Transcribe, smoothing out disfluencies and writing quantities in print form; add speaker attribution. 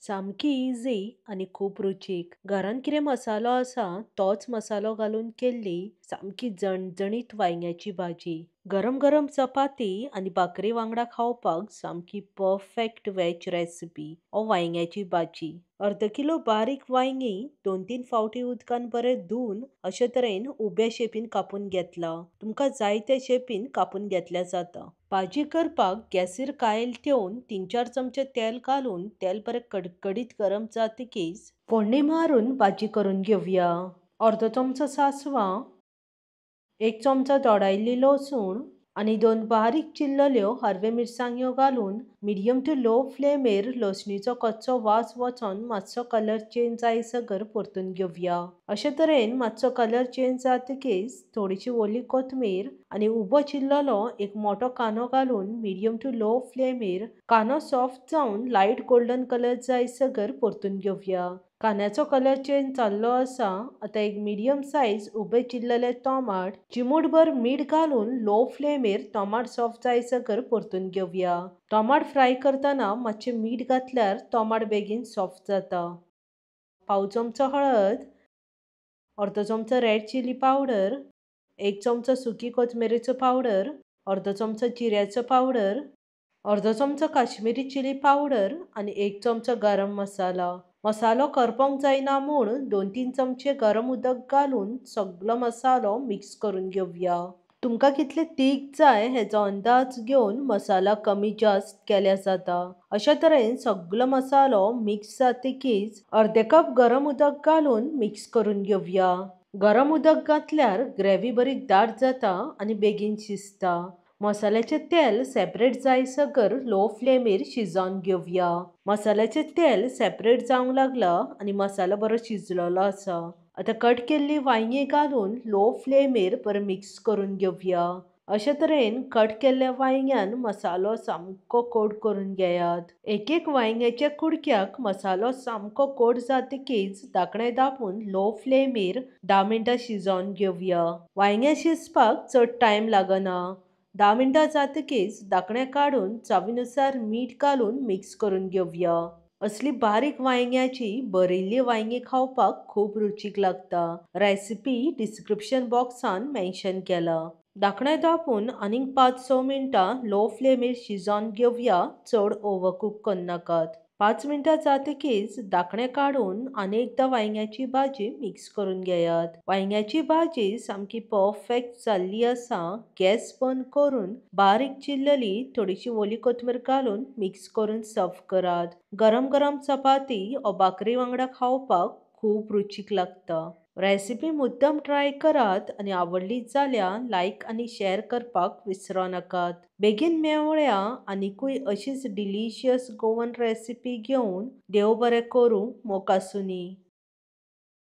Speaker 1: सामकी इझी आणि खूप रुचीक. घरान कितें मसालो आसा तोच मसालो घालून केल्ली सामकी जणजणीत वांयग्याची भाजी. गरम गरम चपाती आणि भाकरी वांगडा खावपाक सामकी परफेक्ट वेज रेसिपी ओ वांयग्याची भाजी. अर्द किलो बारीक वांयगी 2-3 फावटी उदकान बरें धुवन अशे तरेन उबे शेपीन कापून घेतला. तुमकां जाय ते शेपीन कापून घेतल्या जाता. भाजी करपाक गॅसीर कायल ठेवून 3-4 चमचे तेल घालून तेल बरें कडकडीत गरम जातकीच फोडणी मारून भाजी करून घेवया. अर्दो चमचो सासवां, 1 चमचो तोडायल्ली लसूण आणि 2 बारीक चिरलेल्यो हरवे मिरसांग्यो घालून मिडियम टू लो फ्लेमेर लसणीचो कच्चो वास वचोन मातसो कलर चेंज जायसर परतून घेवया. अशे तरेन मातसो कलर चेंज जातकीच थोडीशी ओली कोथमीर आणि उबो चिरलेलो एक मोठो कांदो घालून मिडियम टू लो फ्लेमेर कांदो सॉफ्ट जावन लायट गोल्डन कलर जायसर परतून घेवया. कांद्याचो कलर चेंज जाल्लो आसा. आता एक मिडियम साइज उबे चिरलेले टोमाट चिमूटभर मीठ घालून लो फ्लेमेर टोमाट सॉफ्ट जायसर परतून घेवया. टोमाट फ्राय करतना मातशें मीठ घातल्यार टोमाट बेगीन सॉफ्ट जाता. पाव चमचो हळद, अर्दो चमचो रेड चिली पावडर, 1 चमचो सुकी कोथमिरेचो पावडर, अर्दो चमचो जिऱ्याचो पावडर, अर्दो चमचो काश्मीरी चिली पावडर आणि 1 चमचो गरम मसाला. मसालो करपोंक जायना म्हूण 2-3 चमचे गरम उदक घालून सगळो मसालो मिक्स करून घेवया. तुमकां कितले तीख जाय हेचो अंदाज घेवन मसाला कमी जास्त केल्या जाता. अशा तरेन सगळो मसालो मिक्स जातकीच अर्दे कप गरम उदक घालून मिक्स करून घेवया. गरम उदक घातल्यार ग्रेव्ही बरी दाट जाता आणि बेगीन शिजता. मसाल्याचे तेल सेपरेट जायसर लो फ्लेमेर शिजोवन घेवया. मसाल्याचे तेल सेपरेट जावंक लागला आणि मसालो बरो शिजलेलो आसा. आता कट केल्ली वांयगी घालून लो फ्लेमेर बरें मिक्स करून घेवया. अशे तरेन कट केल्ल्या वांयग्यान मसालो सामको कोट करून घेयात. एक वांयग्याच्या कुडक्याक मसालो सामको कोट जातकीच धाकणें दाबून लो फ्लेमेर 10 मिनटां शिजोवन घेवया. वांयग्यां शिजपाक चड टायम लागना. 10 मिनटां जातकीच धाकणें काढून चवीनुसार मीठ घालून मिक्स करून घेवया. असली बारीक वांयग्याची भरिल्ली वांयगी खावपाक खूप रुचीक लागता. रेसिपी डिस्क्रिप्शन बॉक्सान मेन्शन केला. धाकणें दाबून आनीक 5-6 मिनटां लो फ्लेमेर शिजोवन घेवया. चड ओव्हरकूक करनाकात. 5 मिनटां जातकीच धाकणें काढून आनी एकदां वांयग्याची भाजी मिक्स करून घेयात. वांयग्याची भाजी सामकी परफेक्ट जाल्ली आसा. गॅस बंद करून बारीक चिरलेली थोडीशी ओली कोथमीर घालून मिक्स करून सर्व करात. गरम गरम चपाती ओ भाकरी वांगडा खावपाक खूप रुचीक लागता. रेसिपी मुद्दम ट्राय करात आणि आवडली जाल्यार लाईक आणि शेअर करपाक विसरू नकात. बेगीन मेवळ्या आनीकूय अशीच डिलिशियस गोवन रेसिपी घेवन. देव बरें करूं. मोग आसूनी.